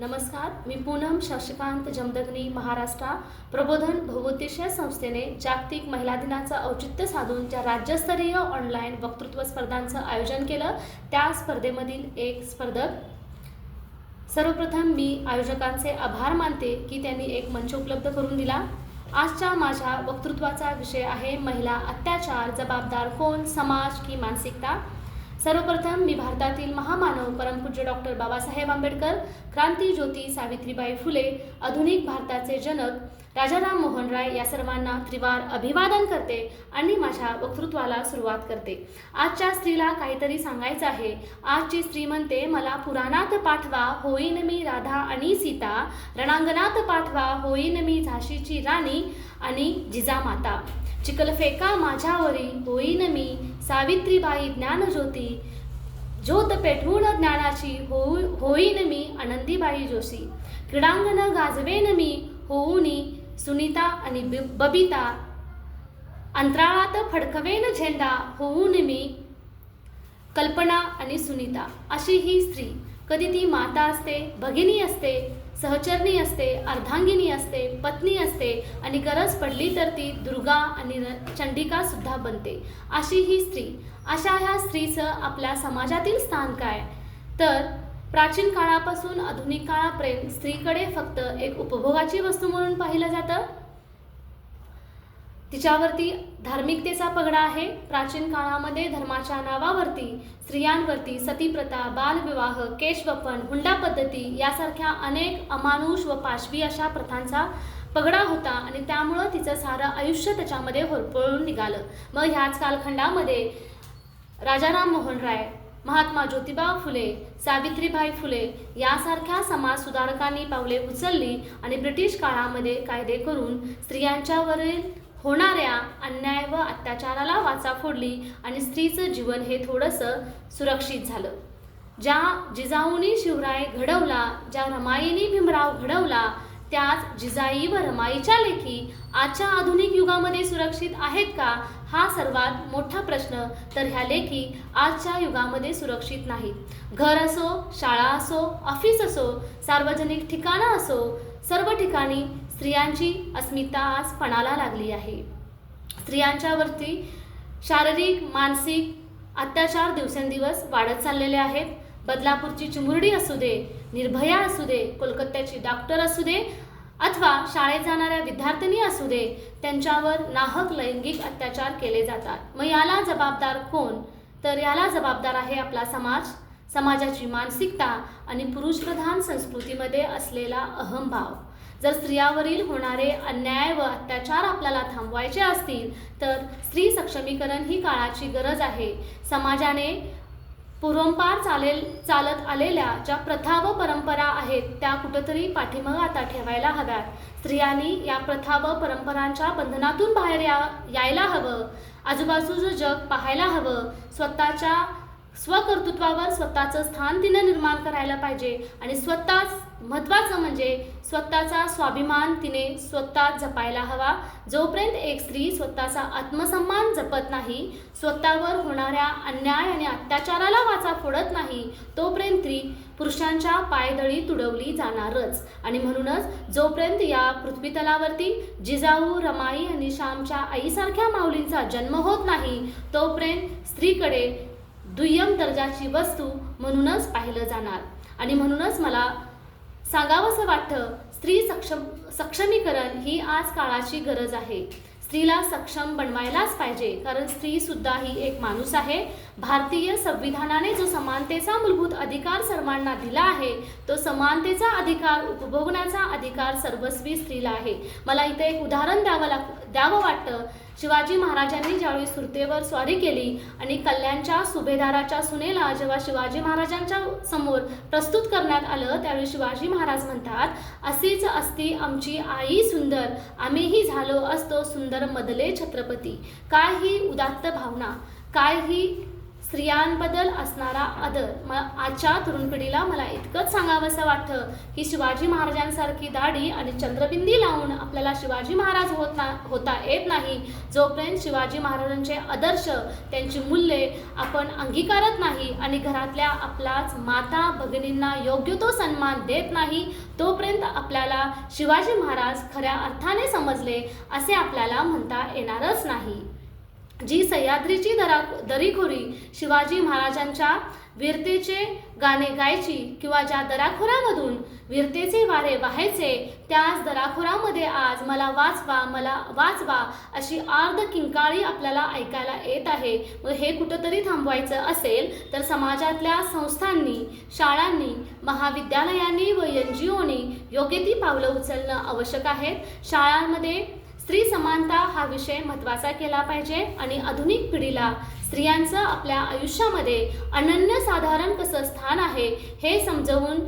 नमस्कार, मी पूनम शशिकांत जमदग्नी महाराष्ट्र प्रबोधन बहुउद्देशीय संस्थेने जागतिक महिला दिनाचं औचित्य साधून ज्या राज्यस्तरीय ऑनलाईन वक्तृत्व स्पर्धांचं आयोजन केलं त्या स्पर्धेमधील एक स्पर्धक. सर्वप्रथम मी आयोजकांचे आभार मानते की त्यांनी एक मंच उपलब्ध करून दिला. आजच्या माझ्या वक्तृत्वाचा विषय आहे महिला अत्याचार, जबाबदार कोण, समाज की मानसिकता. सर्वप्रथम मी भारतातील महामानव परमपूज्य डॉक्टर बाबासाहेब आंबेडकर, क्रांती ज्योती सावित्रीबाई फुले, आधुनिक भारताचे जनक राजाराम मोहन राय या सर्वांना त्रिवार अभिवादन करते आणि माझ्या वक्तृत्वाला सुरुवात करते. आजच्या स्त्रीला काहीतरी सांगायचं आहे. आजची स्त्री म्हणते, मला पुराणात पाठवा होईन मी राधा आणि सीता, रणांगणात पाठवा होईन मी झाशीची राणी आणि जिजामाता, चिखलफेका माझ्यावरी होईन मी सावित्रीबाई ज्ञानज्योती, ज्योत पेटवून ज्ञानाची होईन मी आनंदीबाई जोशी, क्रीडांगण गाजवेन मी होऊनी सुनीता आणि बबिता, अंतराळात फडकवेन झेंडा होऊन मी कल्पना आणि सुनीता. अशी ही स्त्री कधी ती माता असते, भगिनी असते, सहचरणी असते, अर्धांगिनी असते, पत्नी असते आणि गरज पडली तर ती दुर्गा आणि चंडिका सुद्धा बनते. अशी ही स्त्री. अशा ह्या स्त्रीचं आपल्या समाजातील स्थान काय? तर प्राचीन काळापासून आधुनिक काळापर्यंत स्त्रीकडे फक्त एक उपभोगाची वस्तू म्हणून पाहिलं जातं. तिच्यावरती धार्मिकतेचा पगडा आहे. प्राचीन काळामध्ये धर्माच्या नावावरती स्त्रियांवरती सतीप्रथा, बालविवाह, केशवपन, हुंडा पद्धती यासारख्या अनेक अमानुष व पाशवी अशा प्रथांचा पगडा होता आणि त्यामुळं तिचं सारं आयुष्य त्याच्यामध्ये होरपळून निघालं. मग ह्याच कालखंडामध्ये राजाराम मोहन राय, महात्मा ज्योतिबा फुले, सावित्रीबाई फुले यासारख्या समाज सुधारकांनी पावले उचलली आणि ब्रिटिश काळामध्ये कायदे करून स्त्रियांच्यावरील होणाऱ्या अन्याय व अत्याचाराला वाचा फोडली आणि स्त्रीचं जीवन हे थोडंसं सुरक्षित झालं. ज्या जिजाऊनी शिवराय घडवला, ज्या रमाईनी भीमराव घडवला, त्याच जिजाई व रमाईच्या लेखी आजच्या आधुनिक युगामध्ये सुरक्षित आहेत का? हा सर्वात मोठा प्रश्न. तर ह्या लेखी आजच्या युगामध्ये सुरक्षित नाही. घर असो, शाळा असो, ऑफिस असो, सार्वजनिक ठिकाणं असो, सर्व ठिकाणी स्त्रियांची अस्मिता आज पणाला लागली आहे. स्त्रियांच्यावरती शारीरिक, मानसिक अत्याचार दिवसेंदिवस वाढत चाललेले आहेत. बदलापूरची चिमुरडी असू दे, निर्भया असू दे, कोलकात्याची डॉक्टर असू दे अथवा शाळेत जाणाऱ्या विद्यार्थिनी असू दे, त्यांच्यावर नाहक लैंगिक अत्याचार केले जातात. मग याला जबाबदार कोण? तर याला जबाबदार आहे आपला समाज, समाजाची मानसिकता आणि पुरुषप्रधान संस्कृतीमध्ये असलेला अहंभाव. जर स्त्रियावरील होणारे अन्याय व अत्याचार आपल्याला थांबवायचे असतील तर स्त्री सक्षमीकरण ही काळाची गरज आहे. समाजाने पूर्वंपार चालत आलेल्या ज्या प्रथा व परंपरा आहेत त्या कुठंतरी पाठीमागे आता ठेवायला हव्यात. स्त्रियांनी या प्रथा व परंपरांच्या बंधनातून बाहेर यायला हवं. आजूबाजूचं जग पाहायला हवं. स्वतःच्या स्वकर्तृत्वावर स्वतःचं स्थान तिनं निर्माण करायला पाहिजे आणि स्वतःच महत्त्वाचं म्हणजे स्वतःचा स्वाभिमान तिने स्वतः जपायला हवा. जोपर्यंत एक स्त्री स्वतःचा आत्मसन्मान जपत नाही, स्वतःवर होणाऱ्या अन्याय आणि अत्याचाराला वाचा फोडत नाही, तोपर्यंत स्त्री पुरुषांच्या पायदळी तुडवली जाणारच. आणि म्हणूनच जोपर्यंत या पृथ्वीतलावरती जिजाऊ, रमाई आणि श्यामच्या आईसारख्या माऊलींचा जन्म होत नाही, तोपर्यंत स्त्रीकडे दुय्यम दर्जाची वस्तू म्हणूनच पाहिलं जाणार. आणि म्हणूनच मला सांगावंसं वाटतं, स्त्री सक्षमीकरण ही आज काळाची गरज आहे. स्त्रीला सक्षम बनवायलाच पाहिजे, कारण स्त्री सुद्धा ही एक माणूस आहे. भारतीय संविधानाने जो समानतेचा मूलभूत अधिकार सर्वांना दिला आहे, तो समानतेचा अधिकार उपभोगण्याचा अधिकार सर्वस्वी स्त्रीला आहे. मला इथे एक उदाहरण द्यावं वाटतं. शिवाजी महाराजांनी ज्यावेळी सुरतेवर स्वारी केली आणि कल्याणच्या सुभेदाराच्या सुनेला जेव्हा शिवाजी महाराजांच्या समोर प्रस्तुत करण्यात आलं, त्यावेळी शिवाजी महाराज म्हणतात, अशीच असती आमची आई सुंदर, आम्हीही झालो असतो सुंदर मदले छत्रपती. काय ही उदात्त भावना, काय ही स्त्रियांबद्दल असणारा आदर. आजच्या तरुण पिढीला मला इतकंच सांगावंसं वाटतं की शिवाजी महाराजांसारखी दाढी आणि चंद्रबिंदी लावून आपल्याला शिवाजी महाराज होता येत नाही. जोपर्यंत शिवाजी महाराजांचे आदर्श, त्यांची मूल्ये आपण अंगीकारत नाही आणि घरातल्या आपल्याच माता भगिनींना योग्य तो सन्मान देत नाही, तोपर्यंत आपल्याला शिवाजी महाराज खऱ्या अर्थाने समजले असे आपल्याला म्हणता येणारच नाही. जी सह्याद्रीची दरीखोरी शिवाजी महाराजांच्या वीरतेचे गाणे गायची किंवा ज्या दराखोरामधून वीरतेचे वारे वाहायचे, त्याच दराखोरामध्ये आज मला वाचवा अशी आर्ध किंकाळी आपल्याला ऐकायला येत आहे. व हे कुठंतरी थांबवायचं असेल तर समाजातल्या संस्थांनी, शाळांनी, महाविद्यालयांनी व NGOनी योग्य ती पावलं उचलणं आवश्यक आहे. शाळांमध्ये स्त्री समानता हा विषय महत्त्वाचा केला पाहिजे आणि आधुनिक पिढीला स्त्रियांचं आपल्या आयुष्यामध्ये अनन्यसाधारण कसं स्थान आहे हे समजावून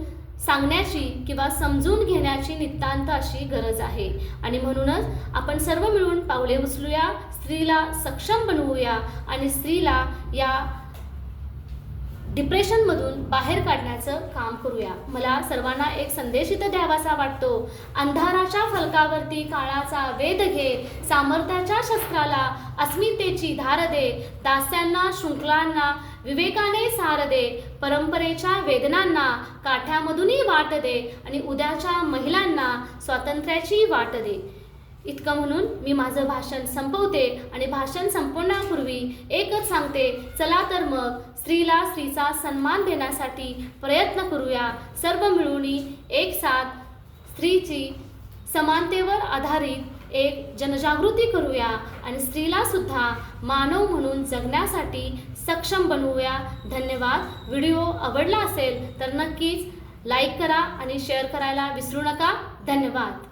सांगण्याची किंवा समजून घेण्याची नितांत अशी गरज आहे. आणि म्हणूनच आपण सर्व मिळून पावले उचलूया, स्त्रीला सक्षम बनवूया आणि स्त्रीला या डिप्रेशनमधून बाहेर काढण्याचं काम करूया. मला सर्वांना एक संदेश इथं द्यावासा वाटतो. अंधाराच्या फलकावरती काळाचा वेध घे, सामर्थ्याच्या शस्त्राला अस्मितेची धार दे, दास्यांना शृंखलांना विवेकाने सार दे, परंपरेच्या वेदनांना काठ्यामधूनही वाट दे आणि उद्याच्या महिलांना स्वातंत्र्याची वाट दे. इतकं म्हणून मी माझं भाषण संपवते आणि भाषण संपवण्यापूर्वी एकच सांगते, चला तर मग स्त्रीला स्त्रीचा सन्मान देण्यासाठी प्रयत्न करूया. सर्व मिळून एक साथ स्त्रीची समानतेवर आधारित एक जनजागृती करूया आणि स्त्रीला सुद्धा मानव म्हणून जगण्यासाठी सक्षम बनवूया. धन्यवाद. व्हिडिओ आवडला असेल तर नक्कीच लाईक करा आणि शेअर करायला विसरू नका. धन्यवाद.